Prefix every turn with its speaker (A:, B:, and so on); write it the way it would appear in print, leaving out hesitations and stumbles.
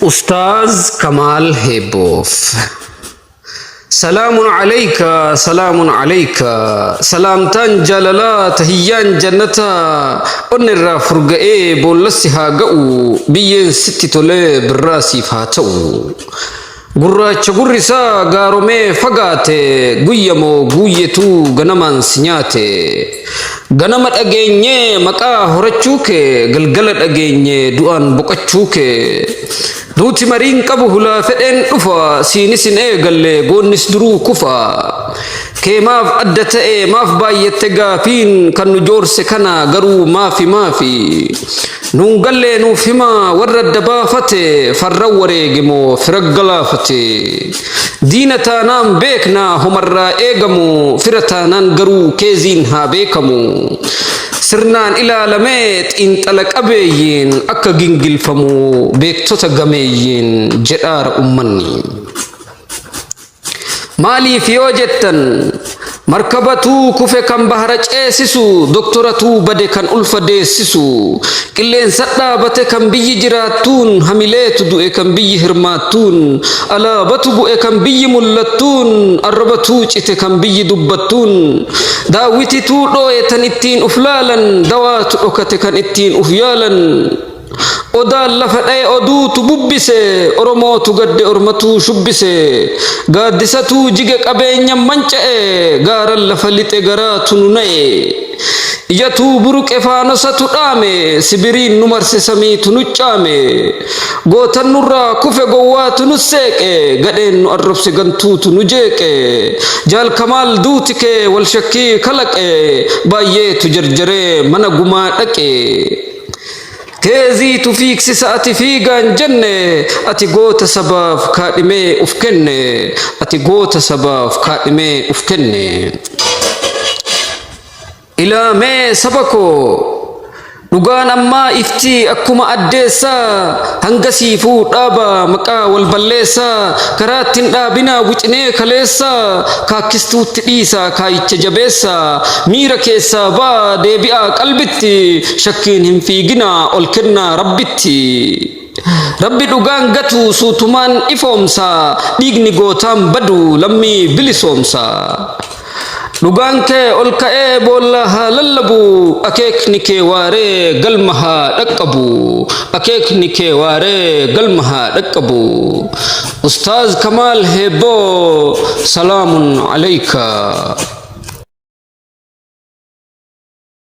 A: أستاذ كمال هيبوف. سلام عليك سلام عليك سلامتان جلالا تهيان جنتا ونرى فرقئي بولسها قو بيين ستي تولي براسي فاتو gurraacha gurrisaa gaaromee fagaate guyyamoo guyyetuu ganamaan si nyaate ganama dhageenyee maqaa horachuu kee galgala dhageenyee du'aan boqachuu kee duuti mariin qabu hulaa fedheen dhufa siinisin eegallee goonnis duruu kufa kee maaf adda ta'e maaf baay'ette gaafiin kan nu joorse kana garuu maafi nuun gallee nuuf hima warra adda baafate farra wareegimoo firaggalaafate diina taanaan beekna homarraa eegamu fira taanaan garuu keeziin haa beekamu sirnaan ilaalamee xiinxala qabeeyyiin akka gingilfamu beektota gameeyyiin jedhaara ummanni maaliif yoo jettan markabatuu kufe kan bahara ceesisu doktoratuu bade kan ulfa deessisu qilleensa dhaabate kan biyyi jiraattuun hamileetu du'e kan biyyi hirmaattuun alaabatu bu'e kan biyyi mul'attuun arrabatuu cite kan biyyi dubbattuun daawwitituu dhoo'e tan ittiin uf laalan dawaatu dhokate kan ittiin uf yaalan odaan lafa dha'e oduutu bubbise oromootu gadde ormatuu shubbise gaaddisatuu jige qabeenya manca'e gaaran lafa lixe garaatu nu na'e ijatuu buruqe faanosatu dhaame sibiriin nu marse samiitu nu caame gootan nurraa kufe gowwaatu nu seeqe gadheen nu arrabse gantuutu nu jeeqe jaal kamaal duuti kee wal shakkii kalaqe baay'eetu jarjaree mana gumaa dhaqe keezii tufiiksisa ati fiigaan jenne ati goota sabaaf kaadhimee uf kenne ati goota sabaaf kaadhimee uf kenne ilaamee sabako dhugaan ammaa iftii akkuma addeessaa hangasiifuu dhaaba maqaa wal balleessaa karaattiin dhaabinaa wucinee kaleessaa kaakkistuutti dhiisaa kaayicha jabeessaa miira keessaa baa deebi'aa qalbitti shakkiin hin fiiginaa ol kennaa rabbitti rabbi dhugaan gatu suutumaan ifoomsaa dhiigni gootaan badu lammii bilisoomsaa dhugaan kee ol ka'ee boolla haa lallabu akeekni kee waaree galma haa dhaqqabu akeekni kee waaree galma haa dhaqqabu ustaaz kamaal heeboo salaamun alayka